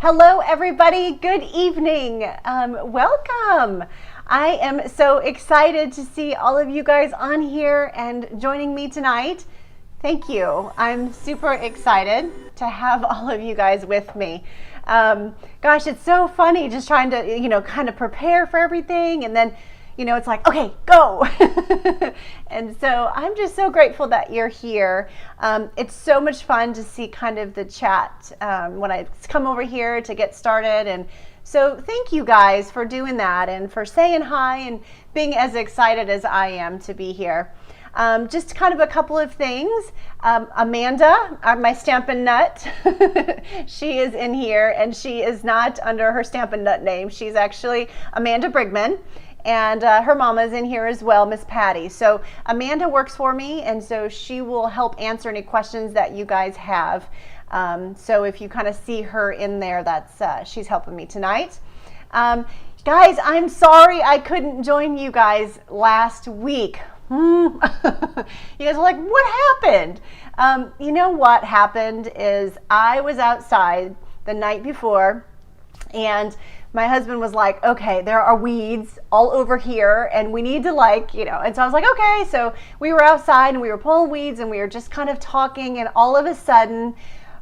Hello, everybody. Good evening. Welcome. I am so excited to see all of you guys on here and joining me tonight. Thank you. I'm super excited to have all of you guys with me. Gosh, it's so funny just trying to, kind of prepare for everything, and then it's like, okay, go. And so I'm just so grateful that you're here. It's so much fun to see kind of the chat when I come over here to get started. And so thank you guys for doing that and for saying hi and being as excited as I am to be here. Just kind of a couple of things. Amanda, my Stampin' Nut, she is in here, and she is not under her Stampin' Nut name. She's actually Amanda Brigman. And her mama's in here as well, Miss Patty. So Amanda works for me, and so she will help answer any questions that you guys have. So if you kind of see her in there, that's she's helping me tonight. Guys, I'm sorry I couldn't join you guys last week. You guys are like, what happened? You know what happened is I was outside the night before, and my husband was like, okay, there are weeds all over here and we need to and so I was like, okay. So we were outside and we were pulling weeds and we were just kind of talking, and all of a sudden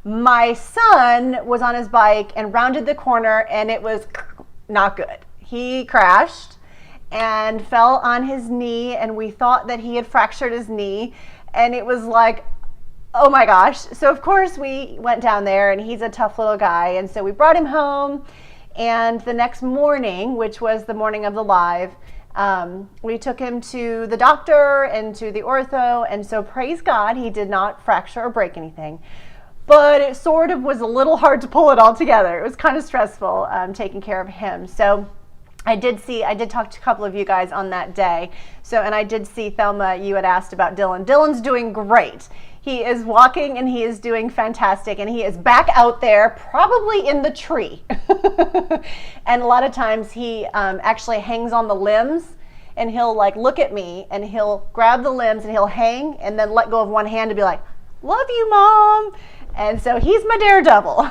my son was on his bike and rounded the corner, and it was not good. He crashed and fell on his knee, and we thought that he had fractured his knee, and it was like, oh my gosh. So of course we went down there, and he's a tough little guy, and so we brought him home. And the next morning, which was the morning of the live, we took him to the doctor and to the ortho. And so praise God, he did not fracture or break anything. But it sort of was a little hard to pull it all together. It was kind of stressful taking care of him. So I did talk to a couple of you guys on that day. And I did see, Thelma, you had asked about Dylan. Dylan's doing great. He is walking and he is doing fantastic, and he is back out there, probably in the tree. And a lot of times he actually hangs on the limbs, and he'll look at me and he'll grab the limbs and he'll hang and then let go of one hand and be like, love you, Mom. And so he's my daredevil.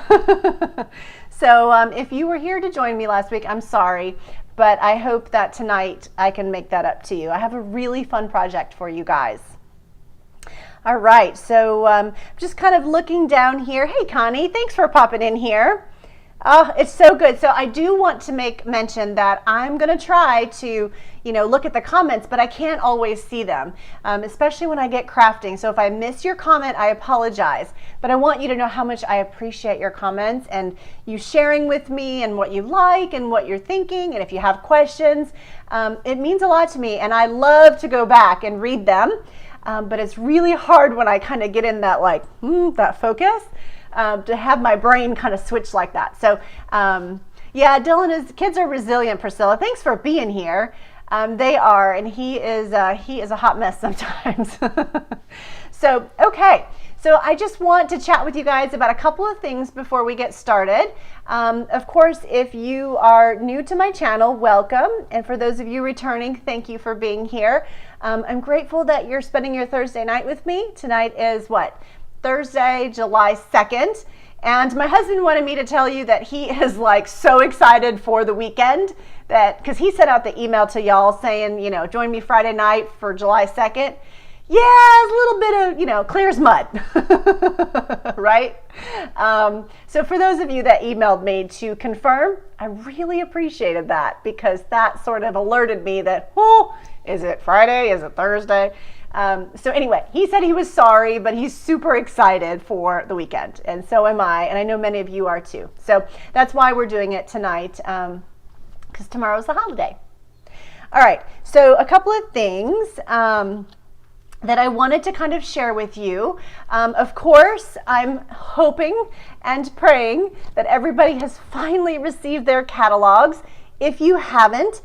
So if you were here to join me last week, I'm sorry, but I hope that tonight I can make that up to you. I have a really fun project for you guys. All right, so just kind of looking down here. Hey, Connie, thanks for popping in here. Oh, it's so good. So I do want to make mention that I'm going to try to, look at the comments, but I can't always see them, especially when I get crafting. So if I miss your comment, I apologize. But I want you to know how much I appreciate your comments and you sharing with me and what you like and what you're thinking. And if you have questions, it means a lot to me. And I love to go back and read them. But it's really hard when I kind of get in that that focus to have my brain kind of switch like that. So yeah, kids are resilient, Priscilla. Thanks for being here. They are, and he is a hot mess sometimes. So, okay. So I just want to chat with you guys about a couple of things before we get started. Of course, if you are new to my channel, welcome. And for those of you returning, thank you for being here. I'm grateful that you're spending your Thursday night with me. Tonight is Thursday, July 2nd. And my husband wanted me to tell you that he is so excited for the weekend, because he sent out the email to y'all saying, join me Friday night for July 2nd. Yeah, a little bit of, clear as mud, right? So for those of you that emailed me to confirm, I really appreciated that, because that sort of alerted me that, is it Friday? Is it Thursday? So anyway, he said he was sorry, but he's super excited for the weekend, and so am I, and I know many of you are too. So that's why we're doing it tonight, because tomorrow's the holiday. All right, so a couple of things that I wanted to kind of share with you. Of course, I'm hoping and praying that everybody has finally received their catalogs. If you haven't,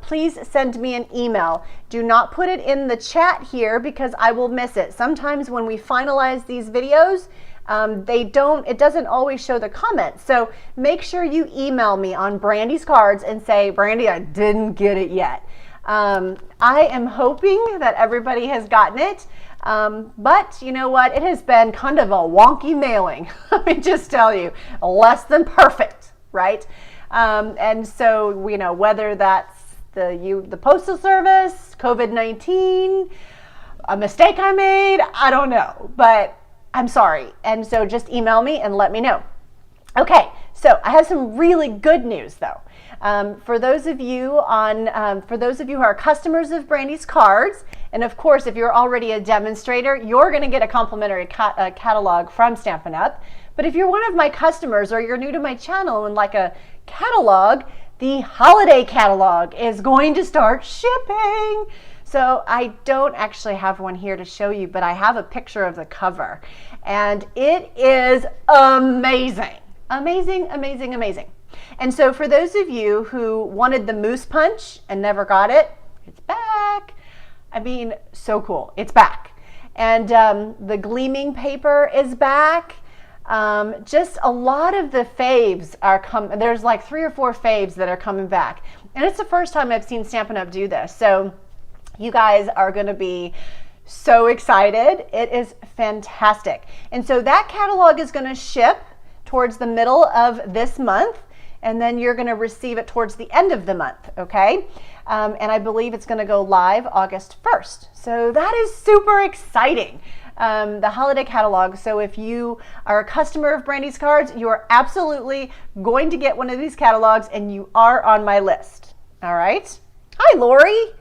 please send me an email. Do not put it in the chat here, because I will miss it. Sometimes when we finalize these videos, it doesn't always show the comments. So make sure you email me on BrandysCards and say, Brandy, I didn't get it yet. I am hoping that everybody has gotten it. But you know what? It has been kind of a wonky mailing. Let me just tell you, less than perfect, right? And so, you know, whether that's the postal service, COVID-19, a mistake I made, I don't know, but I'm sorry. And so just email me and let me know. Okay, so I have some really good news though. For those of you who are customers of Brandy's Cards, and of course, if you're already a demonstrator, you're going to get a complimentary catalog from Stampin' Up. But if you're one of my customers or you're new to my channel and like a catalog, the holiday catalog is going to start shipping. So I don't actually have one here to show you, but I have a picture of the cover, and it is amazing. Amazing, amazing, amazing. And so for those of you who wanted the moose punch and never got it, it's back. I mean, so cool. It's back. And the gleaming paper is back. Just a lot of the faves are coming. There's like 3 or 4 faves that are coming back. And it's the first time I've seen Stampin' Up! Do this. So you guys are going to be so excited. It is fantastic. And so that catalog is going to ship towards the middle of this month, and then you're going to receive it towards the end of the month, okay? And I believe it's going to go live August 1st. So that is super exciting, the holiday catalog. So if you are a customer of Brandy's Cards, you are absolutely going to get one of these catalogs, and you are on my list, all right? Hi, Lori.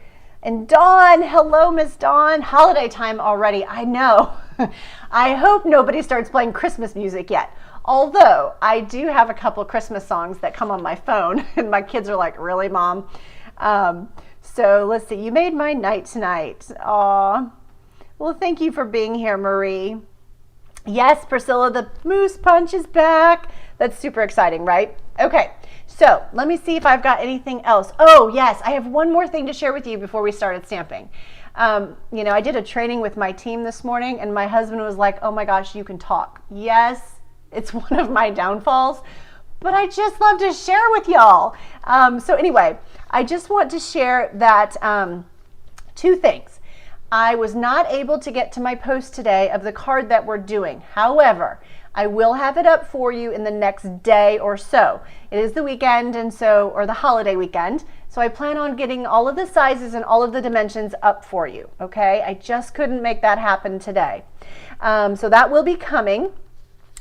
And Dawn, hello, Miss Dawn. Holiday time already, I know. I hope nobody starts playing Christmas music yet. Although I do have a couple Christmas songs that come on my phone, and my kids are like, really, Mom? So let's see, you made my night tonight. Aw. Well, thank you for being here, Marie. Yes, Priscilla, the moose punch is back. That's super exciting, right? Okay, so let me see if I've got anything else. Oh, yes, I have one more thing to share with you before we started stamping. You know, I did a training with my team this morning, and my husband was like, oh my gosh, you can talk. Yes, it's one of my downfalls, but I just love to share with y'all. So anyway, I just want to share that 2 things. I was not able to get to my post today of the card that we're doing. However, I will have it up for you in the next day or so. It is the weekend, and so, or the holiday weekend, so I plan on getting all of the sizes and all of the dimensions up for you, okay? I just couldn't make that happen today. So that will be coming.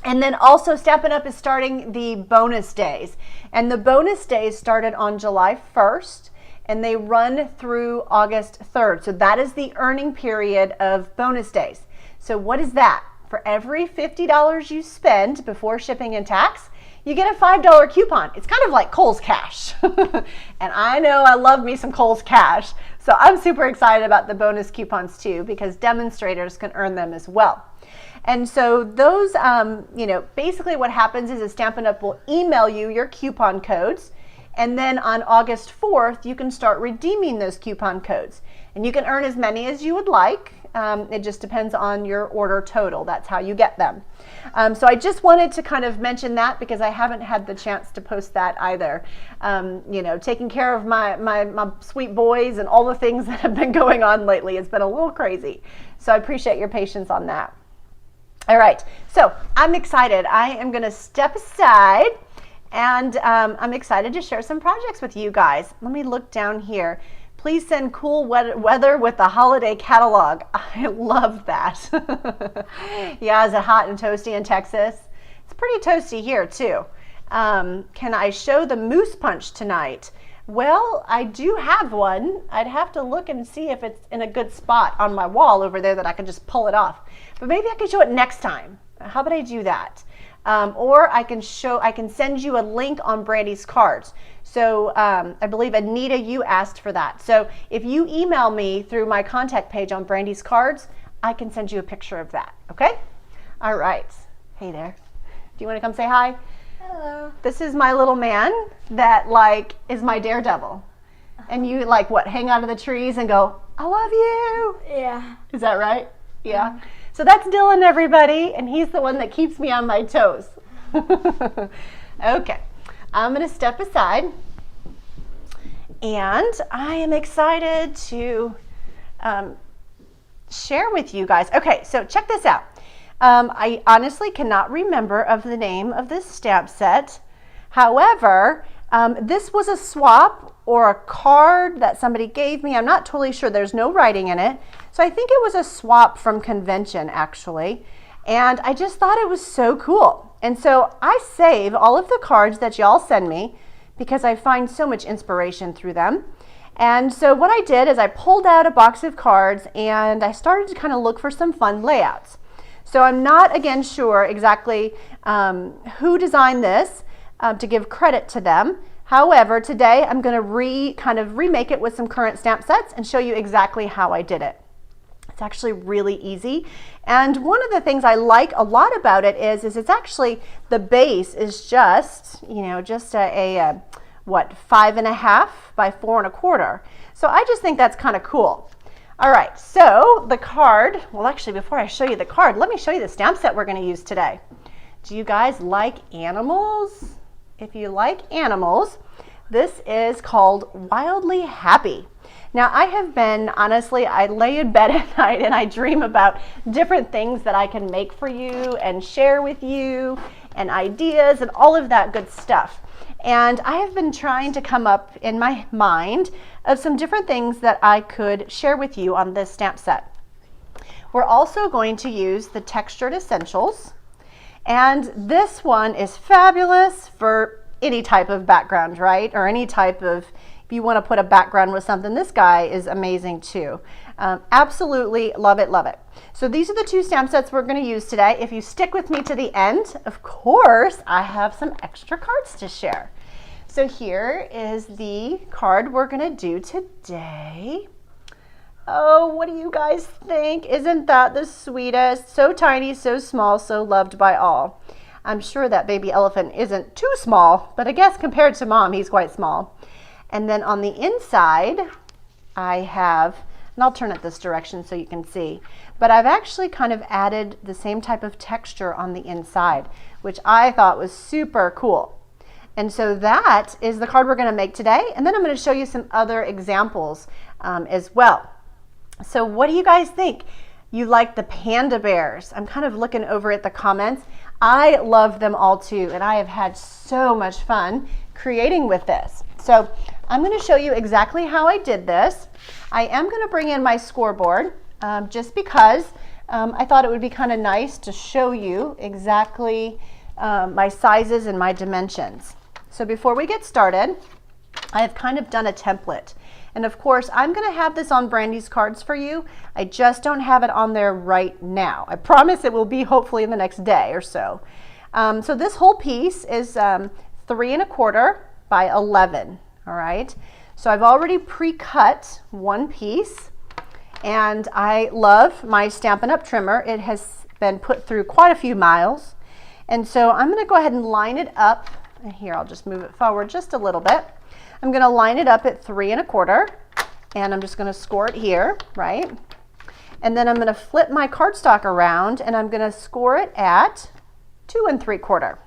And then also Stampin' Up! Is starting the bonus days. And the bonus days started on July 1st, and they run through August 3rd. So that is the earning period of bonus days. So what is that? For every $50 you spend before shipping and tax, you get a $5 coupon. It's kind of like Kohl's Cash. And I know I love me some Kohl's Cash. So I'm super excited about the bonus coupons too, because demonstrators can earn them as well. And so those, you know, basically what happens is Stampin' Up! Will email you your coupon codes, and then on August 4th, you can start redeeming those coupon codes. And you can earn as many as you would like. It just depends on your order total. That's how you get them. So I just wanted to kind of mention that because I haven't had the chance to post that either. You know, taking care of my sweet boys and all the things that have been going on lately. It's been a little crazy. So I appreciate your patience on that. All right, so I'm excited. I am going to step aside, and I'm excited to share some projects with you guys. Let me look down here. Please send cool weather with the holiday catalog. I love that. Yeah, is it hot and toasty in Texas? It's pretty toasty here too. Can I show the moose punch tonight? Well, I do have one. I'd have to look and see if it's in a good spot on my wall over there that I can just pull it off. But maybe I can show it next time. How about I do that? Or I can send you a link on Brandy's Cards. So I believe Anita, you asked for that. So if you email me through my contact page on Brandy's Cards, I can send you a picture of that. Okay? All right. Hey there. Do you want to come say hi? Hello. This is my little man that like is my daredevil. And you like what, hang out of the trees and go, I love you. Yeah. Is that right? Yeah. So that's Dylan, everybody, and he's the one that keeps me on my toes. Okay. I'm going to step aside And I am excited to share with you guys. Okay, so check this out. I honestly cannot remember of the name of this stamp set. However, this was a swap or a card that somebody gave me. I'm not totally sure. There's no writing in it. So I think it was a swap from convention, actually. And I just thought it was so cool. And so I save all of the cards that y'all send me because I find so much inspiration through them. And so what I did is I pulled out a box of cards and I started to kind of look for some fun layouts. So I'm not, again, sure exactly who designed this to give credit to them. However, today I'm going to kind of remake it with some current stamp sets and show you exactly how I did it. It's actually really easy. And one of the things I like a lot about it is it's actually, the base is just, just a what, 5.5 by 4.25. So I just think that's kind of cool. All right, so the card, well, actually, before I show you the card, let me show you the stamp set we're going to use today. Do you guys like animals? If you like animals, this is called Wildly Happy. Now, I have been, honestly, I lay in bed at night and I dream about different things that I can make for you and share with you and ideas and all of that good stuff. And I have been trying to come up in my mind of some different things that I could share with you on this stamp set. We're also going to use the Textured Essentials. And this one is fabulous for any type of background, right? Or any type of, if you want to put a background with something, this guy is amazing too. Absolutely love it, love it. So these are the two stamp sets we're going to use today. If you stick with me to the end, of course, I have some extra cards to share. So here is the card we're going to do today. Oh, what do you guys think? Isn't that the sweetest? So tiny, so small, so loved by all. I'm sure that baby elephant isn't too small, but I guess compared to Mom, he's quite small. And then on the inside, I have, and I'll turn it this direction so you can see, but I've actually kind of added the same type of texture on the inside, which I thought was super cool. And so that is the card we're going to make today. And then I'm going to show you some other examples as well. So what do you guys think? You like the panda bears? I'm kind of looking over at the comments. I love them all too, and I have had so much fun creating with this. So I'm going to show you exactly how I did this. I am going to bring in my scoreboard just because I thought it would be kind of nice to show you exactly my sizes and my dimensions. So before we get started, I have kind of done a template. And of course, I'm going to have this on BrandysCards for you. I just don't have it on there right now. I promise it will be hopefully in the next day or so. So this whole piece is 3.25 by 11. All right. So I've already pre-cut one piece, and I love my Stampin' Up! Trimmer. It has been put through quite a few miles. And so I'm going to go ahead and line it up. And here, I'll just move it forward just a little bit. I'm going to line it up at 3.25, and I'm just going to score it here, right? And then I'm going to flip my cardstock around, and I'm going to score it at 2.75.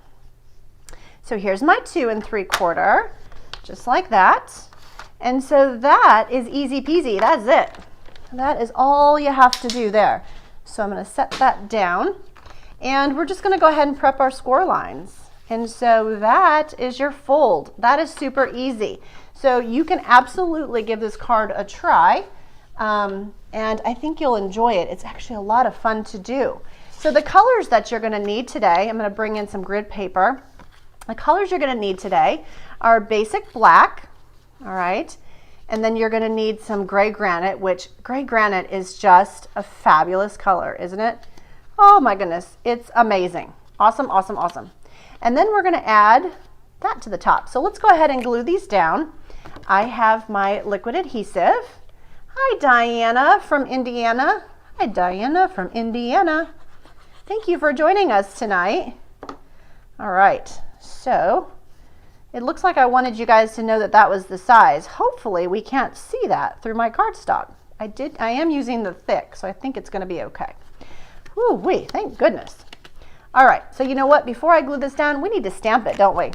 So here's my 2.75, just like that. And so that is easy peasy. That's it. That is all you have to do there. So I'm going to set that down, and we're just going to go ahead and prep our score lines. And so that is your fold. That is super easy. So you can absolutely give this card a try, and I think you'll enjoy it. It's actually a lot of fun to do. So the colors that you're going to need today, I'm going to bring in some grid paper. The colors you're going to need today are basic black, all right, and then you're going to need some gray granite, which gray granite is just a fabulous color, isn't it? Oh my goodness, it's amazing. Awesome, awesome, awesome. And then we're going to add that to the top. So let's go ahead and glue these down. I have my liquid adhesive. Hi, Diana from Indiana. Hi, Diana from Indiana. Thank you for joining us tonight. All right, so it looks like I wanted you guys to know that that was the size. Hopefully we can't see that through my cardstock. I am using the thick, so I think it's going to be okay. Woo-wee, thank goodness. All right, so you know what? Before I glue this down, we need to stamp it, don't we?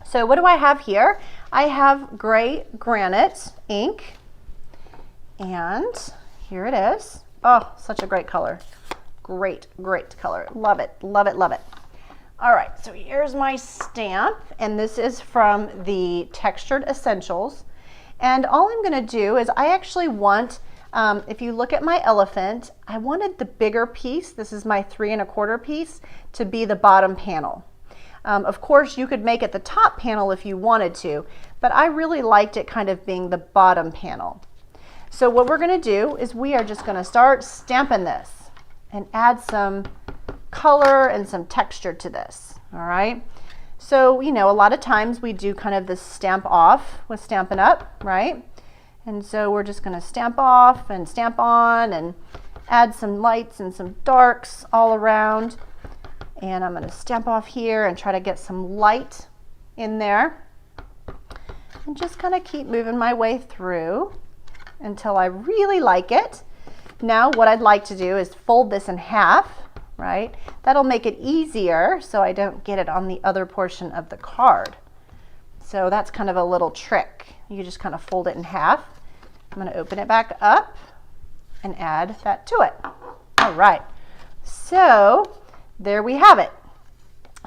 So what do I have here? I have gray Granite ink, and here it is. Oh, such a great color. Great, great color. Love it, love it, love it. All right, so here's my stamp, and this is from the Textured Essentials. And all I'm gonna do is I actually want, if you look at my elephant, I wanted the bigger piece, this is my 3 1/4 piece, to be the bottom panel. Of course, you could make it the top panel if you wanted to, but I really liked it kind of being the bottom panel. So what we're gonna do is we are just gonna start stamping this and add some color and some texture to this, all right? So, you know, a lot of times we do kind of this stamp off with Stampin' Up, right? And so we're just gonna stamp off and stamp on and add some lights and some darks all around. And I'm gonna stamp off here and try to get some light in there. And just kind of keep moving my way through until I really like it. Now what I'd like to do is fold this in half, right? That'll make it easier so I don't get it on the other portion of the card. So that's kind of a little trick. You just kind of fold it in half. I'm going to open it back up and add that to it. All right, so there we have it.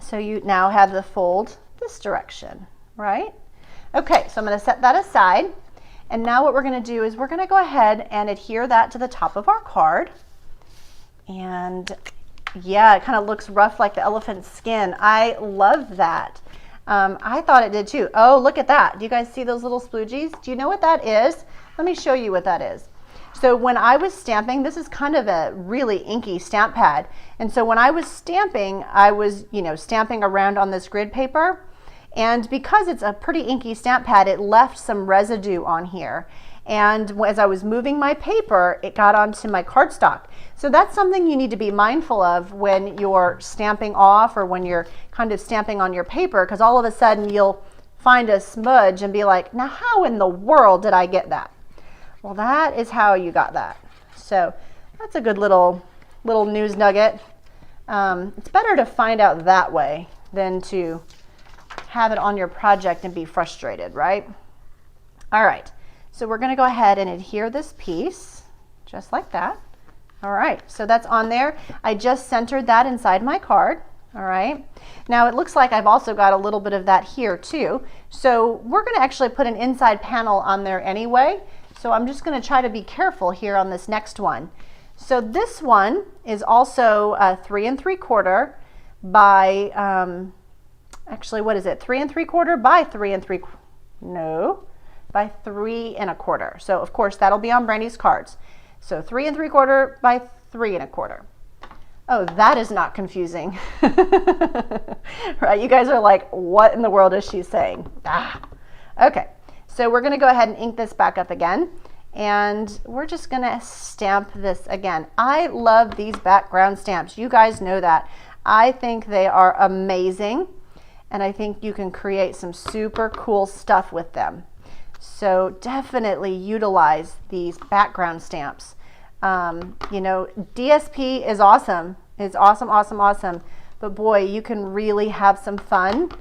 So you now have the fold this direction, right? Okay, so I'm going to set that aside. And now what we're going to do is we're going to go ahead and adhere that to the top of our card. And yeah, it kind of looks rough like the elephant's skin. I love that. I thought it did too. Oh, look at that. Do you guys see those little sploogies? Do you know what that is? Let me show you what that is. So when I was stamping, this is kind of a really inky stamp pad. And so when I was stamping, I was, you know, stamping around on this grid paper. And because it's a pretty inky stamp pad, it left some residue on here. And as I was moving my paper, it got onto my cardstock. So that's something you need to be mindful of when you're stamping off or when you're kind of stamping on your paper, because all of a sudden you'll find a smudge and be like, now how in the world did I get that? Well, that is how you got that. So that's a good little news nugget. It's better to find out that way than to have it on your project and be frustrated, right? All right. So we're going to go ahead and adhere this piece just like that. All right, so that's on there. I just centered that inside my card. All right, now it looks like I've also got a little bit of that here too. So we're going to actually put an inside panel on there anyway. So I'm just going to try to be careful here on this next one. So this one is also 3 3/4 by, actually what is it? 3 3/4 by 3 3/4, no. By 3 1/4. So of course that'll be on Brandy's cards. So 3 3/4 by 3 1/4. Oh, that is not confusing. Right, you guys are like, what in the world is she saying? Ah. Okay, so we're gonna go ahead and ink this back up again. And we're just gonna stamp this again. I love these background stamps. You guys know that. I think they are amazing. And I think you can create some super cool stuff with them. So definitely utilize these background stamps. You know, DSP is awesome. It's awesome, awesome, awesome. But boy, you can really have some fun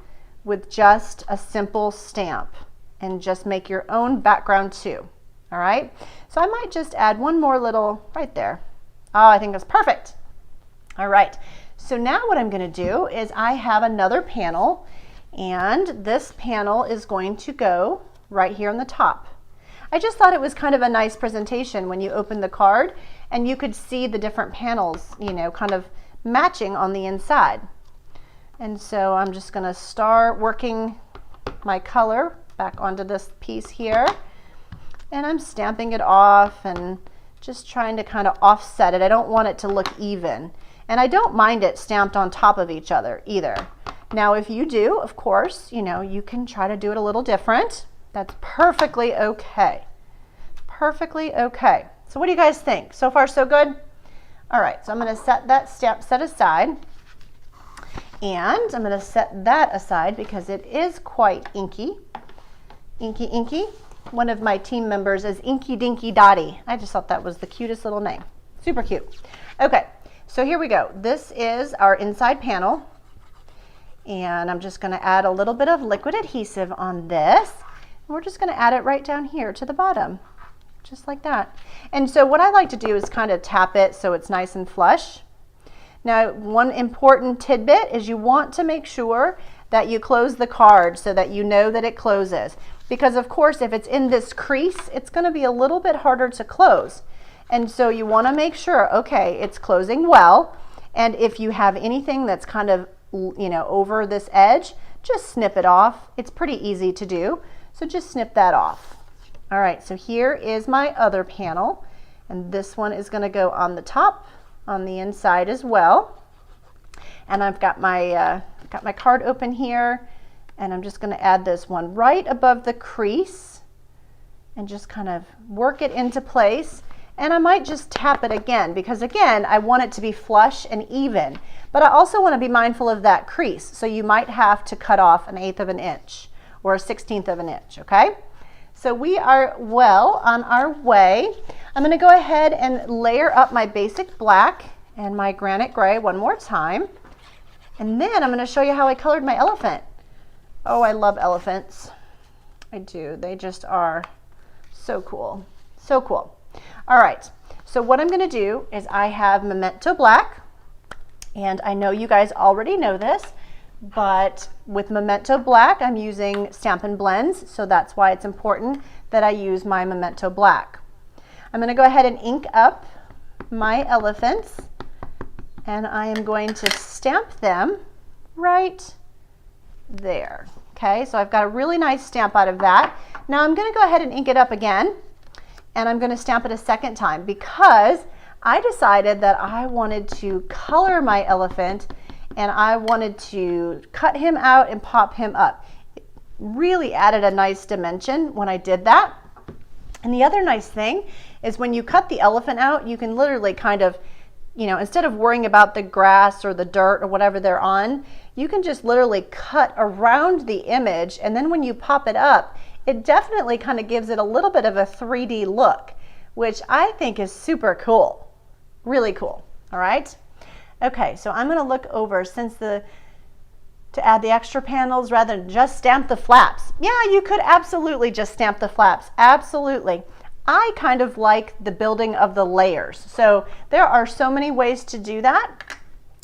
with just a simple stamp and just make your own background too. All right. So I might just add one more little right there. Oh, I think that's perfect. All right. So now what I'm going to do is I have another panel, and this panel is going to go right here on the top. I just thought it was kind of a nice presentation when you open the card and you could see the different panels, you know, kind of matching on the inside. And so I'm just going to start working my color back onto this piece here, and I'm stamping it off and just trying to kind of offset it. I don't want it to look even, and I don't mind it stamped on top of each other either. Now if you do, of course, you know, you can try to do it a little different. That's perfectly okay. Perfectly okay. So what do you guys think? So far so good? All right, so I'm going to set that stamp set aside, and I'm going to set that aside because it is quite inky. Inky, inky. One of my team members is Inky Dinky Dotty. I just thought that was the cutest little name. Super cute. Okay, so here we go. This is our inside panel, and I'm just going to add a little bit of liquid adhesive on this. We're just going to add it right down here to the bottom, just like that. And so what I like to do is kind of tap it so it's nice and flush. Now, one important tidbit is you want to make sure that you close the card so that you know that it closes. Because of course, if it's in this crease, it's going to be a little bit harder to close. And so you want to make sure, okay, it's closing well. And if you have anything that's kind of, you know, over this edge, just snip it off. It's pretty easy to do. So just snip that off. All right, so here is my other panel. And this one is going to go on the top, on the inside as well. And I've got my card open here. And I'm just going to add this one right above the crease and just kind of work it into place. And I might just tap it again because again, I want it to be flush and even, but I also want to be mindful of that crease. So you might have to cut off 1/8 of an inch or 1/16 of an inch, okay? So we are well on our way. I'm going to go ahead and layer up my basic black and my granite gray one more time. And then I'm going to show you how I colored my elephant. Oh, I love elephants. I do. They just are so cool. So cool. All right. So what I'm going to do is I have Memento Black. And I know you guys already know this, but with Memento Black, I'm using Stampin' Blends. So that's why it's important that I use my Memento Black. I'm going to go ahead and ink up my elephants. And I am going to stamp them right there. Okay, so I've got a really nice stamp out of that. Now I'm going to go ahead and ink it up again, and I'm going to stamp it a second time because I decided that I wanted to color my elephant and I wanted to cut him out and pop him up. It really added a nice dimension when I did that. And the other nice thing is when you cut the elephant out, you can literally kind of, you know, instead of worrying about the grass or the dirt or whatever they're on, you can just literally cut around the image, and then when you pop it up, it definitely kind of gives it a little bit of a 3D look, which I think is super cool. Really cool. All right. Okay, so I'm going to look over to add the extra panels rather than just stamp the flaps. Yeah, you could absolutely just stamp the flaps. Absolutely. I kind of like the building of the layers. So there are so many ways to do that.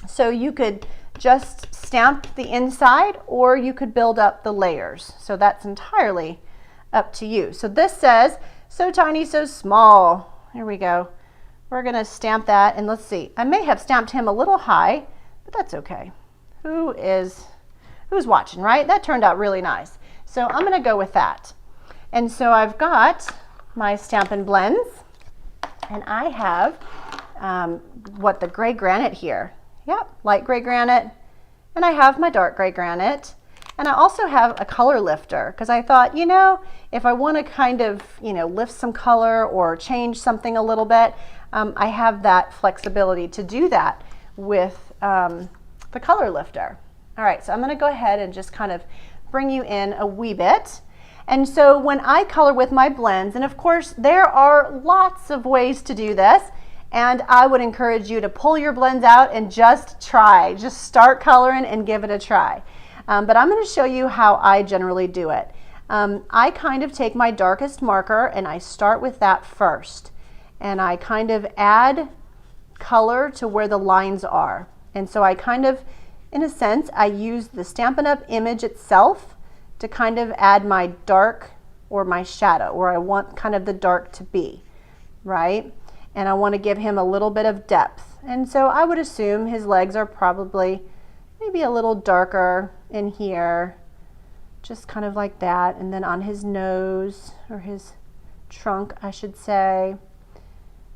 So you could just stamp the inside or you could build up the layers. So that's entirely up to you. So this says, so tiny, so small. Here we go. We're going to stamp that, and let's see. I may have stamped him a little high, but that's okay. Who's watching, right? That turned out really nice. So I'm going to go with that. And so I've got my Stampin' Blends, and I have the gray granite here. Yep, light gray granite, and I have my dark gray granite, and I also have a color lifter because I thought, you know, if I want to kind of, you know, lift some color or change something a little bit, I have that flexibility to do that with the color lifter. All right, so I'm going to go ahead and just kind of bring you in a wee bit. And so when I color with my blends, and of course there are lots of ways to do this, and I would encourage you to pull your blends out and just try. Just start coloring and give it a try. But I'm going to show you how I generally do it. I kind of take my darkest marker and I start with that first. And I kind of add color to where the lines are. And so I kind of, in a sense, I use the Stampin' Up! Image itself to kind of add my dark or my shadow, where I want kind of the dark to be, right? And I want to give him a little bit of depth. And so I would assume his legs are probably maybe a little darker in here, just kind of like that. And then on his nose, or his trunk, I should say.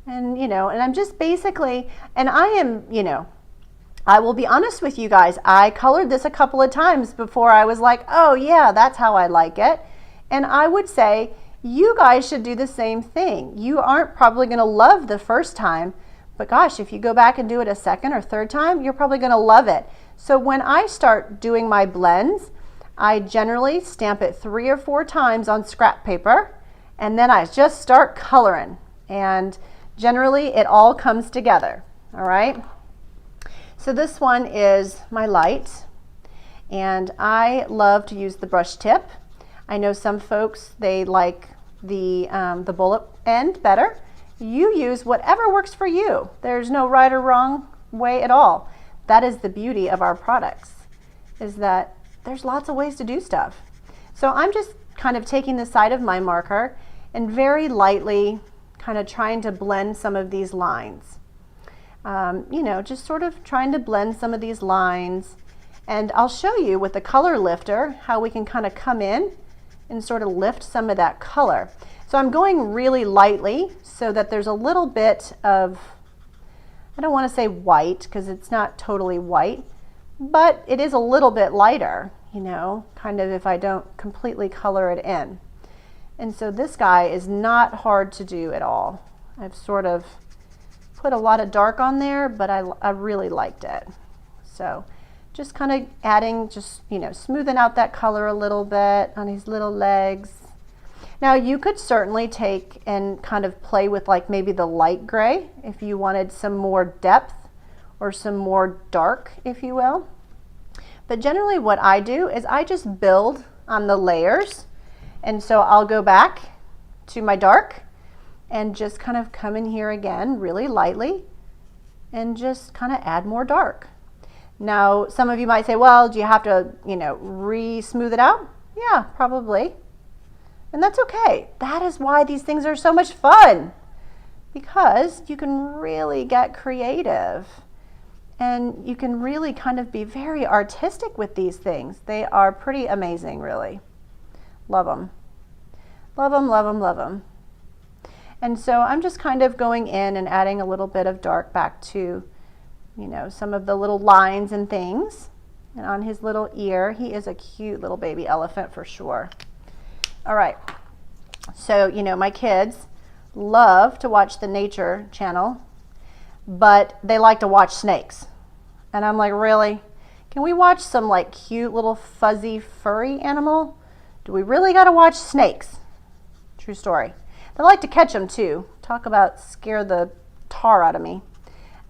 And, you know, and I'm just basically, and I am, you know, I will be honest with you guys, I colored this a couple of times before I was like, oh yeah, that's how I like it. And I would say, you guys should do the same thing. You aren't probably going to love the first time, but gosh, if you go back and do it a second or third time, you're probably going to love it. So when I start doing my blends, I generally stamp it 3 or 4 times on scrap paper, and then I just start coloring. And generally, it all comes together, all right? So this one is my light, and I love to use the brush tip. I know some folks, they like the bullet end better. You use whatever works for you. There's no right or wrong way at all. That is the beauty of our products, is that there's lots of ways to do stuff. So I'm just kind of taking the side of my marker and very lightly kind of trying to blend some of these lines. You know, just sort of trying to blend some of these lines. And I'll show you with the color lifter how we can kind of come in and sort of lift some of that color. So I'm going really lightly so that there's a little bit of, I don't want to say white because it's not totally white, but it is a little bit lighter, you know, kind of if I don't completely color it in. And so this guy is not hard to do at all. I've sort of put a lot of dark on there, but I really liked it. So just kind of adding, just, you know, smoothing out that color a little bit on his little legs. Now you could certainly take and kind of play with like maybe the light gray if you wanted some more depth or some more dark, if you will. But generally what I do is I just build on the layers. And so I'll go back to my dark and just kind of come in here again really lightly and just kind of add more dark. Now some of you might say, well, do you have to, you know, re-smooth it out? Yeah, probably. And that's okay. That is why these things are so much fun, because you can really get creative and you can really kind of be very artistic with these things. They are pretty amazing, really. Love them. Love them, love them, love them. And so I'm just kind of going in and adding a little bit of dark back to, you know, some of the little lines and things. And on his little ear, he is a cute little baby elephant for sure. All right, so, you know, my kids love to watch the Nature Channel, but they like to watch snakes. And I'm like, really? Can we watch some like cute little fuzzy furry animal? Do we really got to watch snakes? True story. They like to catch them too. Talk about scare the tar out of me.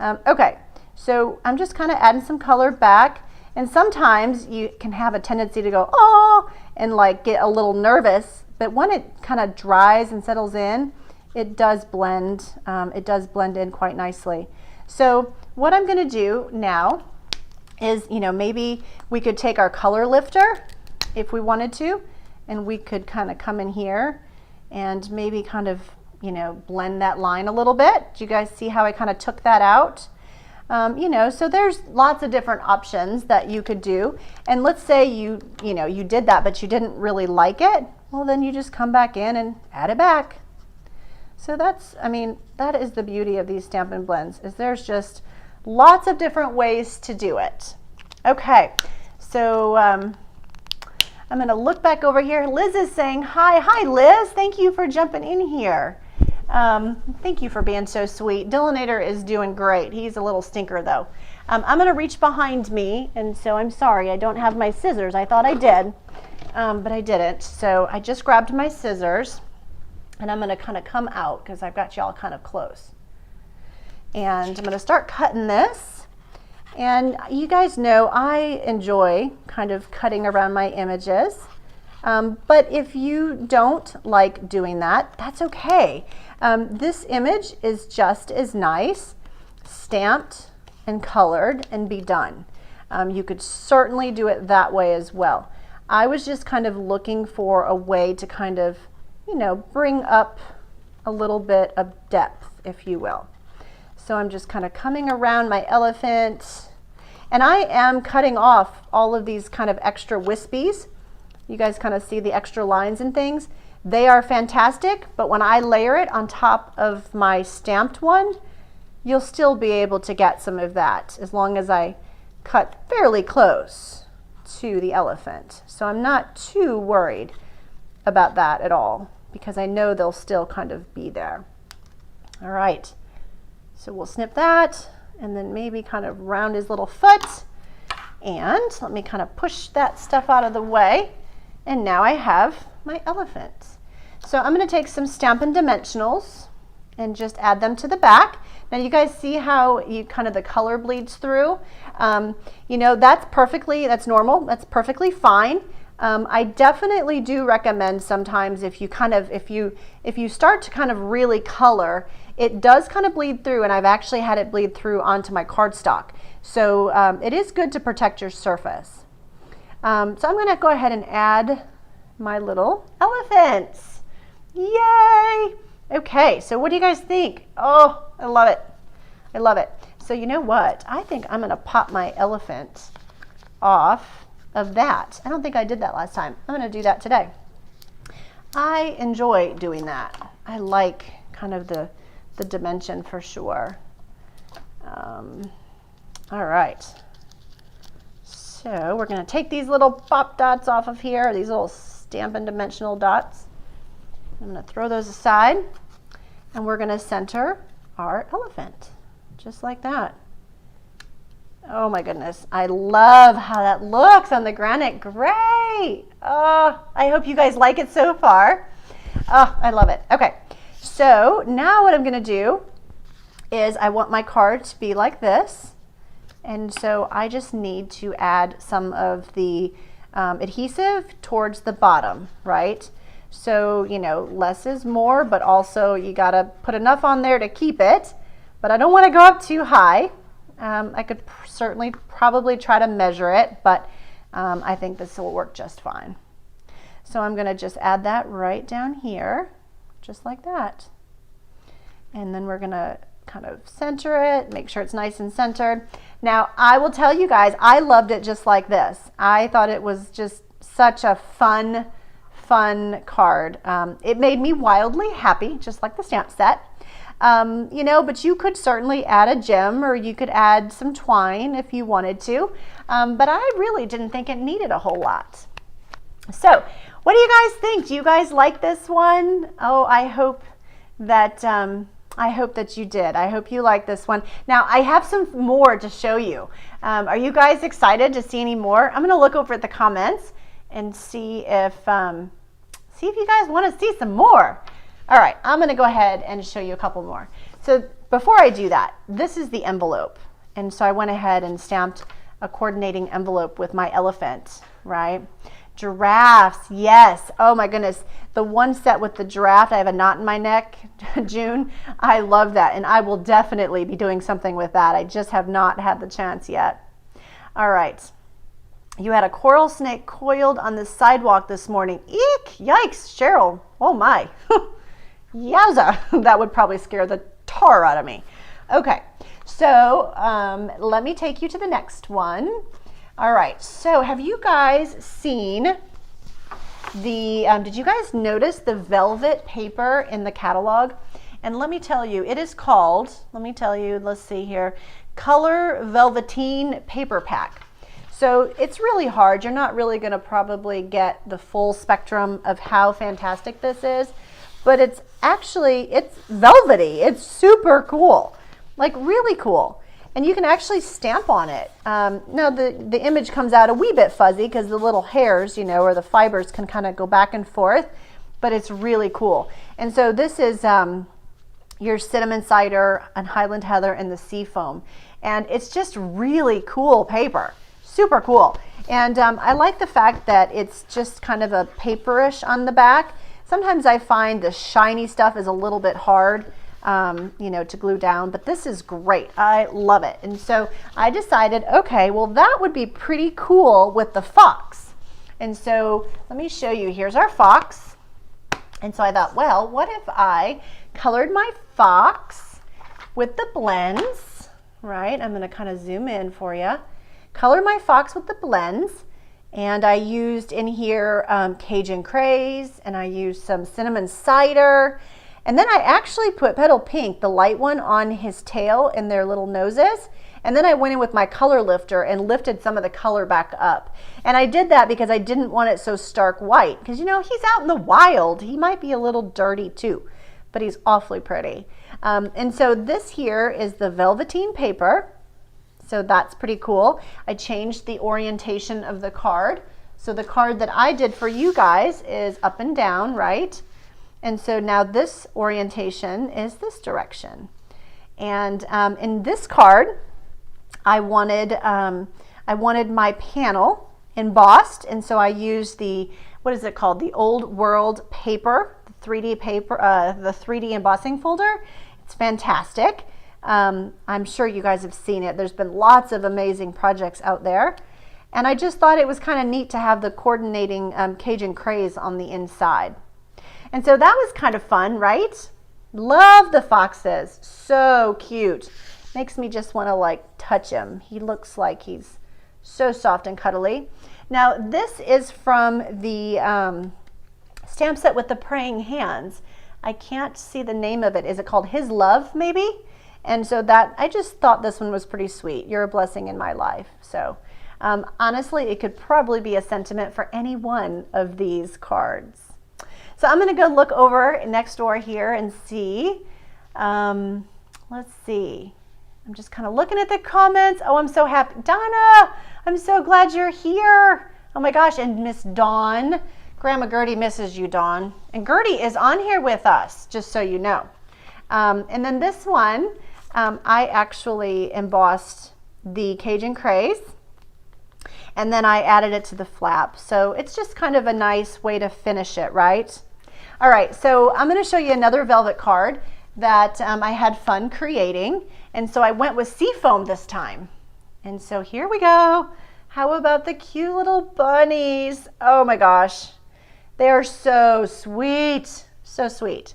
Okay, so I'm just kind of adding some color back. And sometimes you can have a tendency to go, oh, and like get a little nervous. But when it kind of dries and settles in, it does blend. It does blend in quite nicely. So what I'm going to do now is, you know, maybe we could take our color lifter if we wanted to, and we could kind of come in here and maybe kind of, you know, blend that line a little bit. Do you guys see how I kind of took that out? You know, so there's lots of different options that you could do. And let's say you know, you did that, but you didn't really like it. Well, then you just come back in and add it back. So that's, I mean, that is the beauty of these Stampin' Blends, is there's just lots of different ways to do it. Okay, so I'm going to look back over here. Liz is saying hi. Hi, Liz. Thank you for jumping in here. Thank you for being so sweet. Dillinator is doing great. He's a little stinker though. I'm going to reach behind me, and so I'm sorry I don't have my scissors. I thought I did, but I didn't. So I just grabbed my scissors, and I'm going to kind of come out because I've got y'all kind of close. And I'm going to start cutting this. And you guys know I enjoy kind of cutting around my images. But if you don't like doing that, that's okay. This image is just as nice, stamped and colored, and be done. You could certainly do it that way as well. I was just kind of looking for a way to kind of, you know, bring up a little bit of depth, if you will. So I'm just kind of coming around my elephant, and I am cutting off all of these kind of extra wispies. You guys kind of see the extra lines and things. They are fantastic, but when I layer it on top of my stamped one, you'll still be able to get some of that as long as I cut fairly close to the elephant. So I'm not too worried about that at all, because I know they'll still kind of be there. All right, so we'll snip that and then maybe kind of round his little foot. And let me kind of push that stuff out of the way. And now I have my elephant. So I'm going to take some Stampin' Dimensionals and just add them to the back. Now you guys see how you kind of the color bleeds through. You know, that's normal, that's perfectly fine. I definitely do recommend sometimes if you start to kind of really color, it does kind of bleed through, and I've actually had it bleed through onto my cardstock. So it is good to protect your surface. So I'm going to go ahead and add my little elephants. Yay! Okay, so what do you guys think? Oh, I love it. I love it. So you know what? I think I'm going to pop my elephant off of that. I don't think I did that last time. I'm going to do that today. I enjoy doing that. I like kind of the dimension for sure. All right. So we're going to take these little pop dots off of here, these little Stampin' Dimensional dots. I'm going to throw those aside, and we're going to center our elephant, just like that. Oh my goodness, I love how that looks on the granite. Great. Oh, I hope you guys like it so far. Oh, I love it. Okay, so now what I'm going to do is I want my card to be like this. And so I just need to add some of the adhesive towards the bottom, right? So, you know, less is more, but also you gotta put enough on there to keep it, but I don't wanna go up too high. I could certainly probably try to measure it, but I think this will work just fine. So I'm gonna just add that right down here, just like that. And then we're gonna kind of center it, make sure it's nice and centered. Now, I will tell you guys, I loved it just like this. I thought it was just such a fun card. It made me wildly happy, just like the stamp set. You know, but you could certainly add a gem, or you could add some twine if you wanted to. But I really didn't think it needed a whole lot. So, what do you guys think? Do you guys like this one? Oh, I hope that you did. I hope you like this one. Now, I have some more to show you. Are you guys excited to see any more? I'm going to look over at the comments and see if you guys want to see some more. All right, I'm going to go ahead and show you a couple more. So before I do that, this is the envelope. And so I went ahead and stamped a coordinating envelope with my elephant, right? Giraffes, yes. Oh my goodness. The one set with the giraffe, I have a knot in my neck, June. I love that, and I will definitely be doing something with that. I just have not had the chance yet. All right. You had a coral snake coiled on the sidewalk this morning. Eek! Yikes, Cheryl. Oh my. Yowza. That would probably scare the tar out of me. Okay, so let me take you to the next one. All right, so have you guys seen did you guys notice the velvet paper in the catalog? And let me tell you, it is called, let's see here, Color Velveteen Paper Pack. So it's really hard. You're not really going to probably get the full spectrum of how fantastic this is, but it's velvety. It's super cool, like really cool. And you can actually stamp on it. Now the image comes out a wee bit fuzzy because the little hairs, you know, or the fibers can kind of go back and forth, but it's really cool. And so this is your cinnamon cider and Highland heather and the sea foam. And it's just really cool paper, super cool. And I like the fact that it's just kind of a paperish on the back. Sometimes I find the shiny stuff is a little bit hard, you know, to glue down, but this is great. I love it. And so I decided, okay, well, that would be pretty cool with the fox. And so let me show you. Here's our fox. And so I thought, well, what if I colored my fox with the blends, right? I'm going to kind of zoom in for you. Color my fox with the blends. And I used in here Cajun Craze, and I used some cinnamon cider. And then I actually put Petal Pink, the light one, on his tail and their little noses. And then I went in with my color lifter and lifted some of the color back up. And I did that because I didn't want it so stark white. Because, you know, he's out in the wild. He might be a little dirty too, but he's awfully pretty. And so this here is the velveteen paper. So that's pretty cool. I changed the orientation of the card. So the card that I did for you guys is up and down, right? And so now this orientation is this direction. And in this card, I wanted my panel embossed, and so I used the, what is it called? The Old World paper, the 3D paper, the 3D embossing folder. It's fantastic. I'm sure you guys have seen it. There's been lots of amazing projects out there. And I just thought it was kind of neat to have the coordinating Cajun craze on the inside. And so that was kind of fun, right? Love the foxes. So cute. Makes me just want to like touch him. He looks like he's so soft and cuddly. Now this is from the stamp set with the praying hands. I can't see the name of it. Is it called His Love maybe? And so that, I just thought this one was pretty sweet. You're a blessing in my life. So honestly, it could probably be a sentiment for any one of these cards. So I'm going to go look over next door here and see. Let's see. I'm just kind of looking at the comments. Oh, I'm so happy. Donna, I'm so glad you're here. Oh my gosh, and Miss Dawn. Grandma Gertie misses you, Dawn. And Gertie is on here with us, just so you know. And then this one, I actually embossed the Cajun craze, and then I added it to the flap. So it's just kind of a nice way to finish it, right? All right, so I'm going to show you another velvet card that I had fun creating. And so I went with seafoam this time. And so here we go. How about the cute little bunnies? Oh my gosh. They are so sweet. So sweet.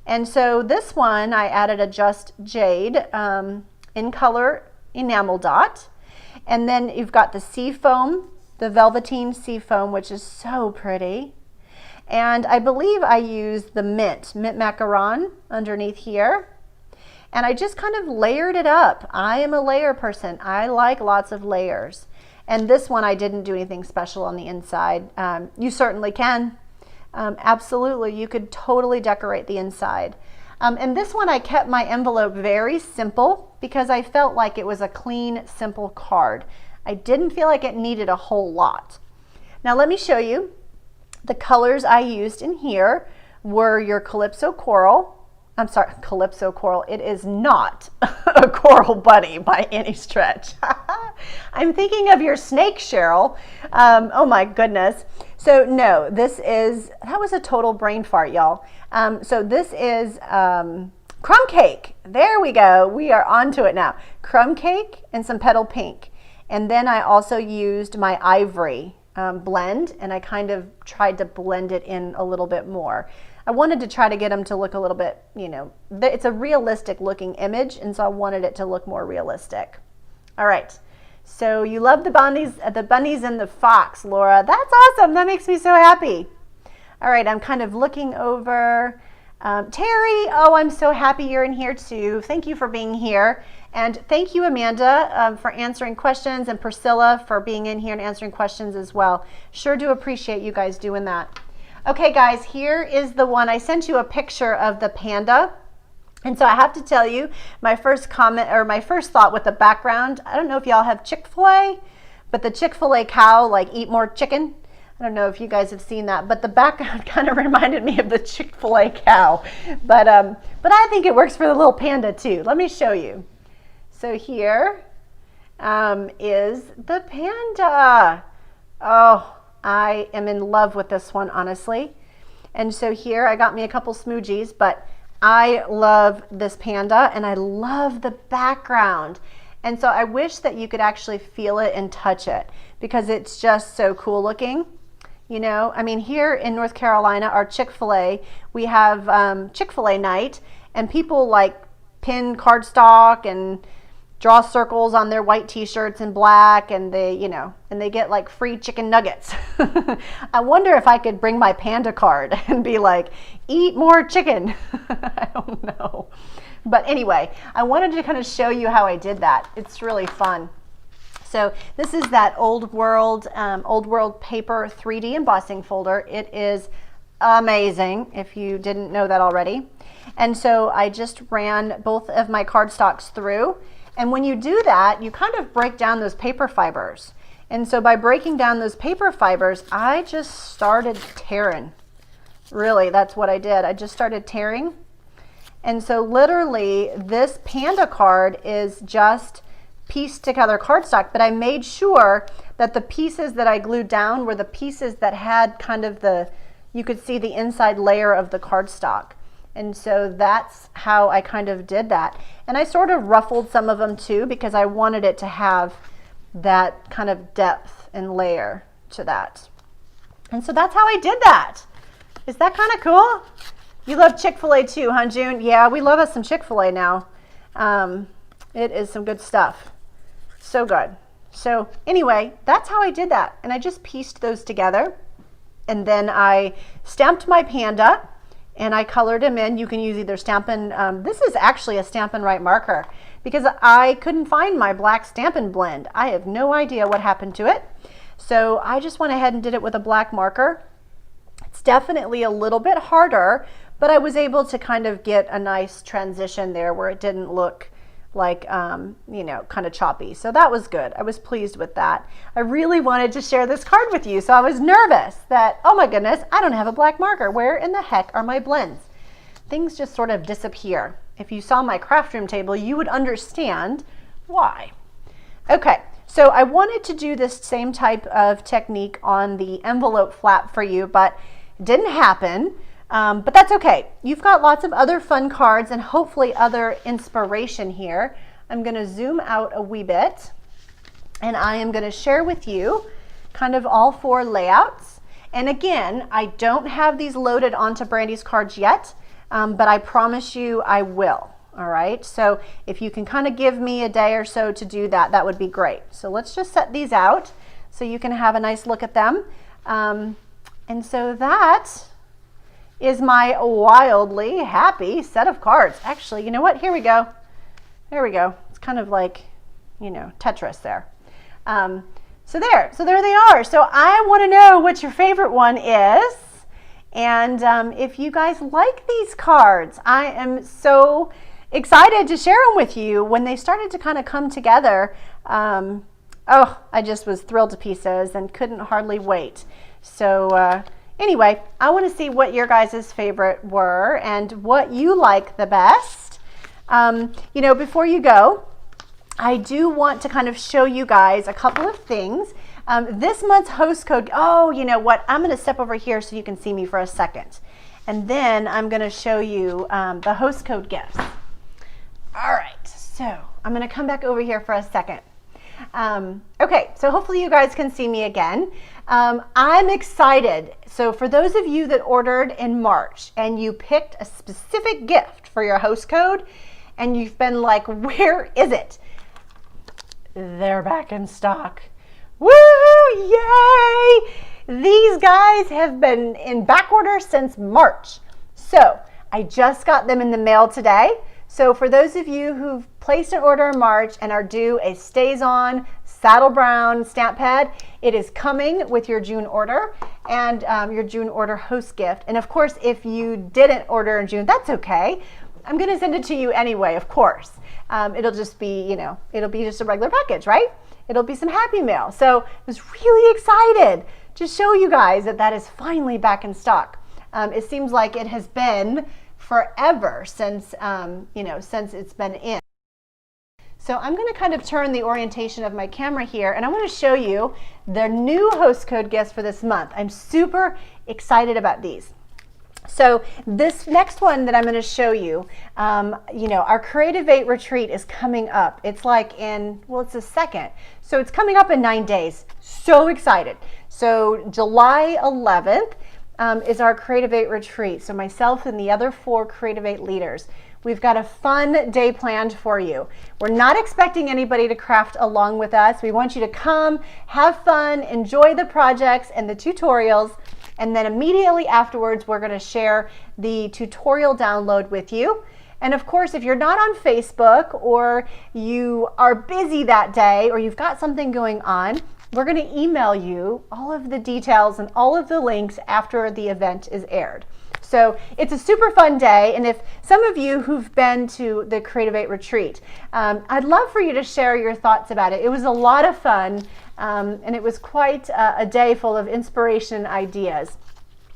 And so this one, I added a Just Jade in color enamel dot. And then you've got the seafoam, the velveteen seafoam, which is so pretty. And I believe I used the mint macaron underneath here. And I just kind of layered it up. I am a layer person. I like lots of layers. And this one, I didn't do anything special on the inside. You certainly can. Absolutely, you could totally decorate the inside. And this one, I kept my envelope very simple because I felt like it was a clean, simple card. I didn't feel like it needed a whole lot. Now let me show you. The colors I used in here were your Calypso Coral. I'm sorry, Calypso Coral. It is not a coral bunny by any stretch. I'm thinking of your snake, Cheryl. Oh my goodness. So no, this is, that was a total brain fart, y'all. So this is crumb cake. There we go. We are onto it now. Crumb cake and some petal pink. And then I also used my ivory blend, and I kind of tried to blend it in a little bit more. I wanted to try to get them to look a little bit, you know, it's a realistic looking image, and so I wanted it to look more realistic. All right, so you love the bunnies and the fox, Laura. That's awesome. That makes me so happy. All right, I'm kind of looking over. Terry, oh, I'm so happy you're in here too. Thank you for being here. And thank you, Amanda, for answering questions, and Priscilla for being in here and answering questions as well. Sure do appreciate you guys doing that. Okay, guys, here is the one. I sent you a picture of the panda. And so I have to tell you, my first comment, or my first thought with the background, I don't know if y'all have Chick-fil-A, but the Chick-fil-A cow, like, eat more chicken. I don't know if you guys have seen that, but the background kind of reminded me of the Chick-fil-A cow. But I think it works for the little panda too. Let me show you. So here is the panda. Oh, I am in love with this one, honestly. And so here I got me a couple smoogies, but I love this panda and I love the background. And so I wish that you could actually feel it and touch it because it's just so cool looking. You know, I mean, here in North Carolina, our Chick-fil-A, we have Chick-fil-A night, and people like pin cardstock and draw circles on their white t-shirts in black, and they, you know, and they get like free chicken nuggets. I wonder if I could bring my panda card and be like, eat more chicken. I don't know. But anyway, I wanted to kind of show you how I did that. It's really fun. So this is that Old World paper 3D embossing folder. It is amazing if you didn't know that already. And so I just ran both of my cardstocks through. And when you do that, you kind of break down those paper fibers. And so by breaking down those paper fibers, I just started tearing. Really, that's what I did. I just started tearing. And so literally this panda card is just pieced together cardstock, but I made sure that the pieces that I glued down were the pieces that had kind of you could see the inside layer of the cardstock. And so that's how I kind of did that. And I sort of ruffled some of them too, because I wanted it to have that kind of depth and layer to that. And so that's how I did that. Is that kind of cool? You love Chick-fil-A too, huh, June? Yeah, we love us some Chick-fil-A now. It is some good stuff. So good. So anyway, that's how I did that. And I just pieced those together. And then I stamped my Panda and I colored him in. You can use either Stampin', this is actually a Stampin' Right marker because I couldn't find my black Stampin' Blend. I have no idea what happened to it. So I just went ahead and did it with a black marker. It's definitely a little bit harder, but I was able to kind of get a nice transition there where it didn't look like, you know, kind of choppy. So that was good. I was pleased with that. I really wanted to share this card with you. So I was nervous that, oh my goodness, I don't have a black marker. Where in the heck are my blends? Things just sort of disappear. If you saw my craft room table, you would understand why. Okay, so I wanted to do this same type of technique on the envelope flap for you, but it didn't happen. But that's okay. You've got lots of other fun cards and hopefully other inspiration here. I'm going to zoom out a wee bit and I am going to share with you kind of all 4 layouts. And again, I don't have these loaded onto Brandy's cards yet, but I promise you I will. All right. So if you can kind of give me a day or so to do that, that would be great. So let's just set these out so you can have a nice look at them. And so that is my wildly happy set of cards. Actually, you know what? Here we go. There we go. It's kind of like, you know, Tetris there. So there they are. So I want to know what your favorite one is. And if you guys like these cards, I am so excited to share them with you. When they started to kind of come together, oh, I just was thrilled to pieces and couldn't hardly wait. So anyway, I want to see what your guys' favorite were and what you like the best. You know, before you go, I do want to kind of show you guys a couple of things. This month's host code, oh, you know what? I'm going to step over here so you can see me for a second. And then I'm going to show you the host code gifts. All right, so I'm going to come back over here for a second. Okay, so hopefully you guys can see me again. I'm excited. So for those of you that ordered in March and you picked a specific gift for your host code and you've been like, where is it? They're back in stock. Woo! Yay! These guys have been in back order since March. So I just got them in the mail today. So for those of you who've placed an order in March and are due a Stays On Saddle Brown stamp pad, it is coming with your June order and your June order host gift. And of course, if you didn't order in June, that's okay. I'm going to send it to you anyway, of course. It'll just be, you know, it'll be just a regular package, right? It'll be some happy mail. So I was really excited to show you guys that that is finally back in stock. It seems like it has been forever since, you know, since it's been in. So I'm going to kind of turn the orientation of my camera here and I want to show you the new host code gifts for this month. I'm super excited about these. So this next one that I'm going to show you, you know, our Creative 8 retreat is coming up. It's like in, well, it's the 2nd. So it's coming up in 9 days. So excited. So July 11th is our Creative 8 retreat. So myself and the other 4 Creative 8 leaders, we've got a fun day planned for you. We're not expecting anybody to craft along with us. We want you to come, have fun, enjoy the projects and the tutorials. And then immediately afterwards, we're going to share the tutorial download with you. And of course, if you're not on Facebook or you are busy that day or you've got something going on, we're going to email you all of the details and all of the links after the event is aired. So it's a super fun day. And if some of you who've been to the Creative 8 retreat, I'd love for you to share your thoughts about it. It was a lot of fun. And it was quite a day full of inspiration and ideas.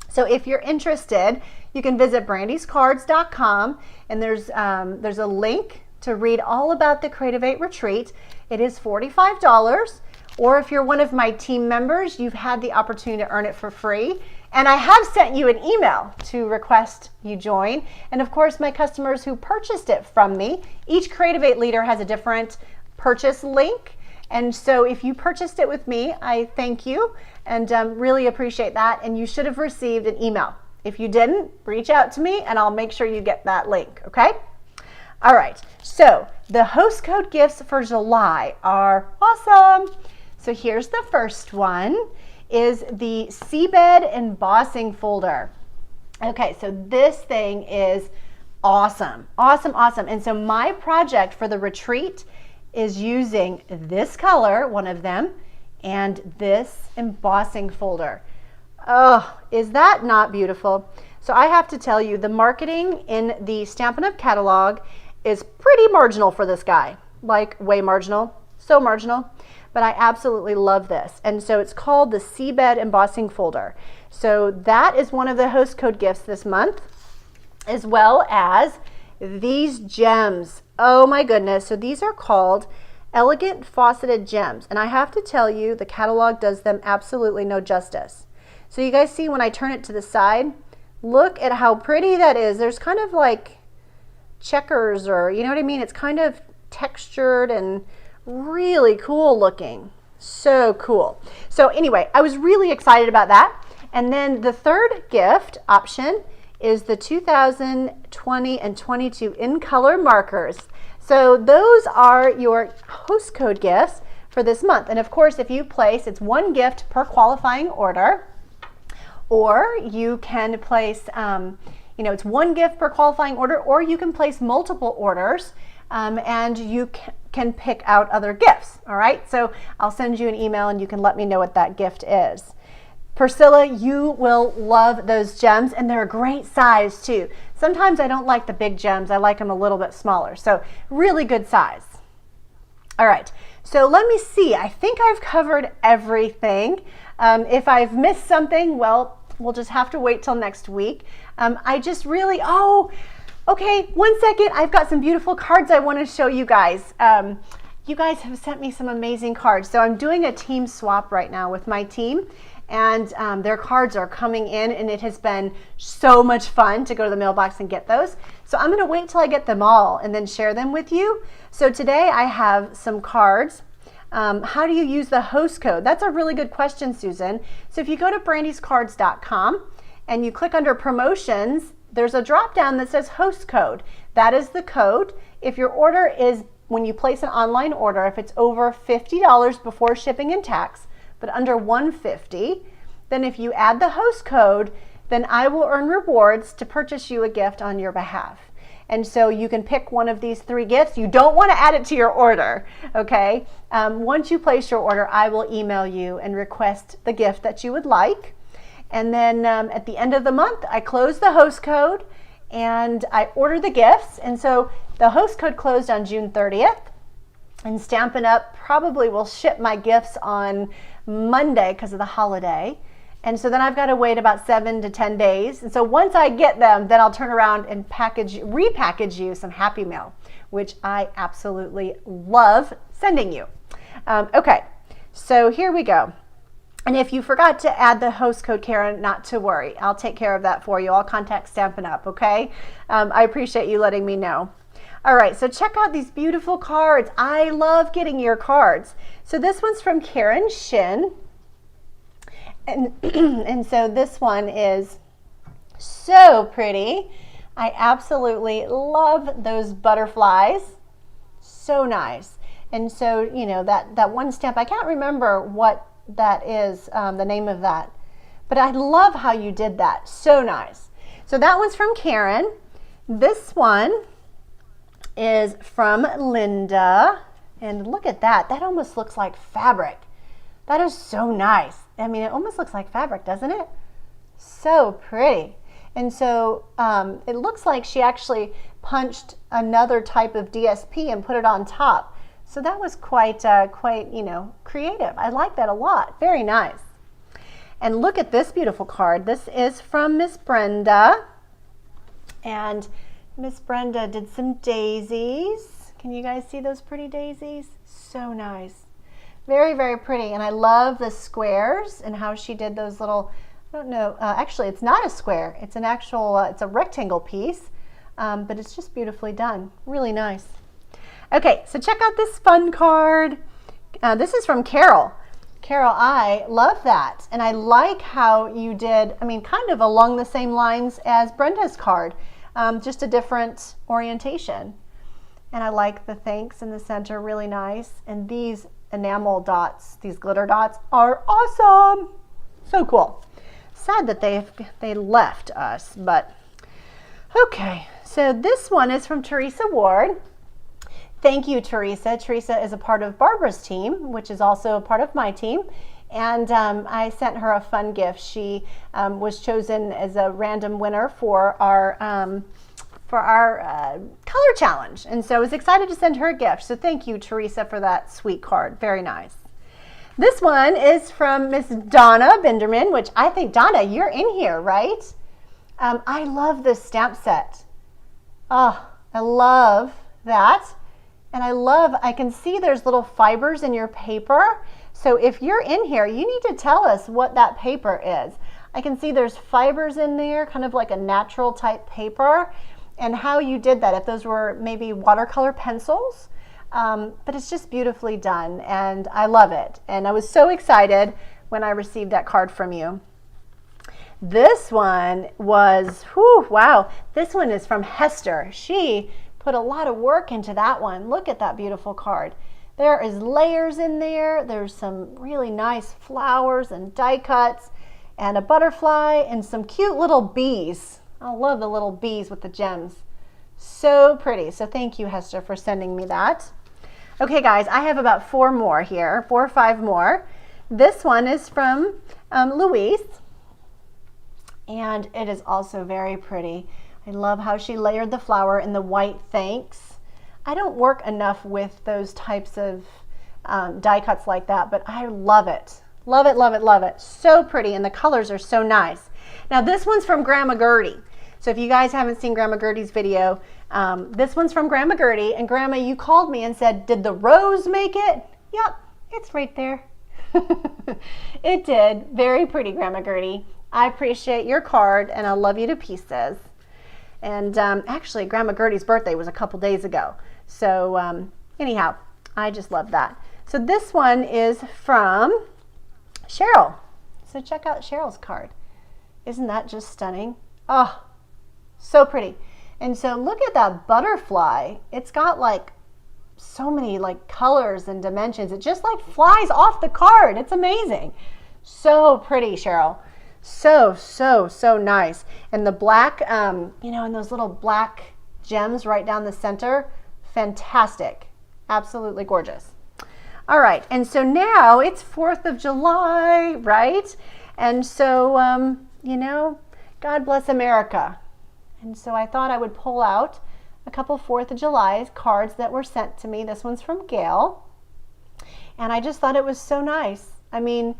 So if you're interested, you can visit BrandysCards.com and there's a link to read all about the Creative 8 retreat. It is $45. Or if you're one of my team members, you've had the opportunity to earn it for free. And I have sent you an email to request you join. And of course, my customers who purchased it from me, each Creative 8 leader has a different purchase link. And so if you purchased it with me, I thank you and really appreciate that. And you should have received an email. If you didn't, reach out to me and I'll make sure you get that link, okay? All right, so the host code gifts for July are awesome. So here's the first one, is the Seabed embossing folder. Okay, so this thing is awesome, awesome, awesome. And so my project for the retreat is using this color, one of them, and this embossing folder. Oh, is that not beautiful? So I have to tell you, the marketing in the Stampin' Up! Catalog is pretty marginal for this guy, like way marginal, so marginal. But I absolutely love this. And so it's called the Seabed embossing folder. So that is one of the host code gifts this month, as well as these gems. Oh my goodness. So these are called Elegant Faceted Gems. And I have to tell you, the catalog does them absolutely no justice. So you guys see when I turn it to the side, look at how pretty that is. There's kind of like checkers, or you know what I mean? It's kind of textured and really cool looking. So cool. So anyway, I was really excited about that. And then the third gift option is the 2020 and 22 in color markers. So those are your host code gifts for this month. And of course, if you place, it's one gift per qualifying order, or you can place, it's one gift per qualifying order, or you can place multiple orders and you can pick out other gifts. All right, so I'll send you an email and you can let me know what that gift is. Priscilla, you will love those gems, and they're a great size too. Sometimes I don't like the big gems. I like them a little bit smaller. So really good size. All right, so let me see. I think I've covered everything. If I've missed something, well, we'll just have to wait till next week. Okay, 1 second. I've got some beautiful cards I want to show you guys. You guys have sent me some amazing cards. So I'm doing a team swap right now with my team, and their cards are coming in, and it has been so much fun to go to the mailbox and get those. So I'm going to wait till I get them all and then share them with you. So today I have some cards. How do you use the host code? That's a really good question, Susan. So if you go to BrandysCards.com and you click under promotions, there's a drop down that says host code. That is the code. If your order is, when you place an online order, if it's over $50 before shipping and tax, but under $150, then if you add the host code, then I will earn rewards to purchase you a gift on your behalf. And so you can pick one of these 3 gifts. You don't want to add it to your order, okay? Once you place your order, I will email you and request the gift that you would like. And then at the end of the month, I close the host code and I order the gifts. And so the host code closed on June 30th. And Stampin' Up! Probably will ship my gifts on Monday because of the holiday. And so then I've got to wait about 7 to 10 days. And so once I get them, then I'll turn around and repackage you some Happy Mail, which I absolutely love sending you. Okay, so here we go. And if you forgot to add the host code, Karen, not to worry. I'll take care of that for you. I'll contact Stampin' Up!, okay? I appreciate you letting me know. All right, so check out these beautiful cards. I love getting your cards. So this one's from Karen Shin. And so this one is so pretty. I absolutely love those butterflies. So nice. And so, you know, that one stamp, I can't remember what that is, the name of that. But I love how you did that. So nice. So that one's from Karen. This one is from Linda. And look at that. That almost looks like fabric. That is so nice. I mean, it almost looks like fabric, doesn't it? So pretty. And so it looks like she actually punched another type of DSP and put it on top. So that was quite, you know, creative. I like that a lot. Very nice. And look at this beautiful card. This is from Miss Brenda. And Miss Brenda did some daisies. Can you guys see those pretty daisies? So nice. Very, very pretty. And I love the squares and how she did those little, I don't know, actually it's not a square. It's an actual, it's a rectangle piece, but it's just beautifully done. Really nice. Okay, so check out this fun card. This is from Carol. Carol, I love that. And I like how you did, I mean, kind of along the same lines as Brenda's card, just a different orientation. And I like the thanks in the center, really nice. And these enamel dots, these glitter dots are awesome. So cool. Sad that they left us, but okay. So this one is from Teresa Ward. Thank you, Teresa. Teresa is a part of Barbara's team, which is also a part of my team. And I sent her a fun gift. She was chosen as a random winner for our color challenge. And so I was excited to send her a gift. So thank you, Teresa, for that sweet card. Very nice. This one is from Miss Donna Binderman, which I think, Donna, you're in here, right? I love this stamp set. Oh, I love that. And I can see there's little fibers in your paper. So if you're in here, you need to tell us what that paper is. I can see there's fibers in there, kind of like a natural type paper, and how you did that, if those were maybe watercolor pencils. But it's just beautifully done, and I love it. And I was so excited when I received that card from you. This one was, whew, wow, this one is from Hester. She put a lot of work into that one. Look at that beautiful card. There is layers in there. There's some really nice flowers and die cuts and a butterfly and some cute little bees. I love the little bees with the gems. So pretty. So thank you, Hester, for sending me that. Okay, guys, I have about 4 more here, 4 or 5 more. This one is from Louise, and it is also very pretty. I love how she layered the flower in the white thanks. I don't work enough with those types of die cuts like that, but I love it. Love it, love it, love it. So pretty, and the colors are so nice. Now this one's from Grandma Gertie. So if you guys haven't seen Grandma Gertie's video, this one's from Grandma Gertie, and Grandma, you called me and said, did the rose make it? Yep, it's right there. It did. Very pretty, Grandma Gertie. I appreciate your card, and I love you to pieces. And actually, Grandma Gertie's birthday was a couple days ago. So anyhow, I just love that. So this one is from Cheryl. So check out Cheryl's card. Isn't that just stunning? Oh, so pretty. And so look at that butterfly. It's got like so many like colors and dimensions. It just like flies off the card. It's amazing. So pretty, Cheryl. So, so, so nice. And the black, you know, and those little black gems right down the center, fantastic. Absolutely gorgeous. All right, and so now it's 4th of July, right? And so, you know, God bless America. And so I thought I would pull out a couple 4th of July cards that were sent to me. This one's from Gail. And I just thought it was so nice. I mean,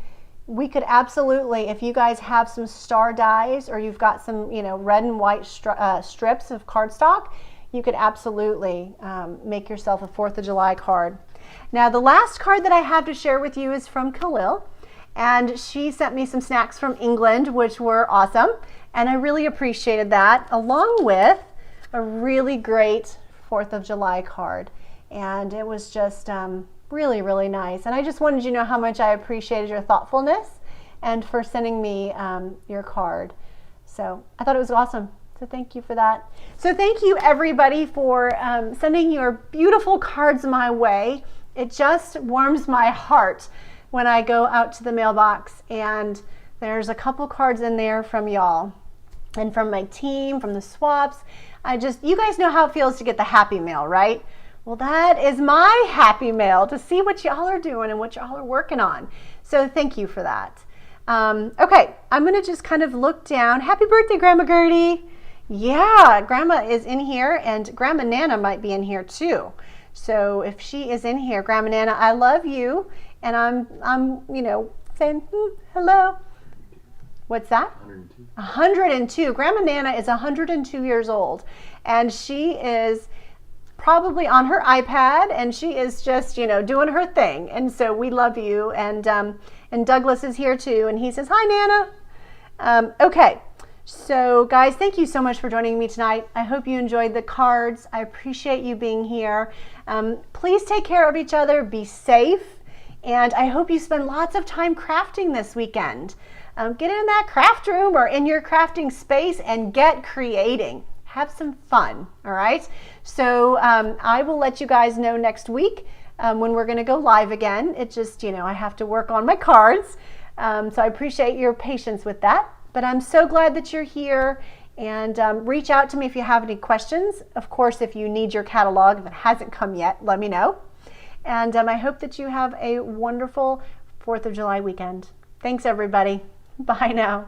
we could absolutely, if you guys have some star dies or you've got some, you know, red and white strips of cardstock, you could absolutely make yourself a 4th of July card. Now, the last card that I have to share with you is from Khalil, and she sent me some snacks from England, which were awesome, and I really appreciated that, along with a really great 4th of July card. And it was just really, really nice. And I just wanted you to know how much I appreciated your thoughtfulness and for sending me your card. So I thought it was awesome. So thank you for that. So thank you everybody for sending your beautiful cards my way. It just warms my heart when I go out to the mailbox and there's a couple cards in there from y'all and from my team, from the swaps. You guys know how it feels to get the happy mail, right? Well, that is my happy mail, to see what y'all are doing and what y'all are working on. So thank you for that. Okay, I'm gonna just kind of look down. Happy birthday, Grandma Gertie. Yeah, Grandma is in here, and Grandma Nana might be in here too. So if she is in here, Grandma Nana, I love you, and I'm you know, saying hello. What's that? 102. 102. Grandma Nana is 102 years old, and she is probably on her iPad, and she is just, you know, doing her thing. And so we love you. And Douglas is here too, and he says, hi, Nana. Okay. So guys, thank you so much for joining me tonight. I hope you enjoyed the cards. I appreciate you being here. Please take care of each other, be safe, and I hope you spend lots of time crafting this weekend. Get in that craft room or in your crafting space and get creating. Have some fun, all right? So I will let you guys know next week when we're gonna go live again. It just, you know, I have to work on my cards. So I appreciate your patience with that. But I'm so glad that you're here, and reach out to me if you have any questions. Of course, if you need your catalog that hasn't come yet, let me know. And I hope that you have a wonderful 4th of July weekend. Thanks, everybody. Bye now.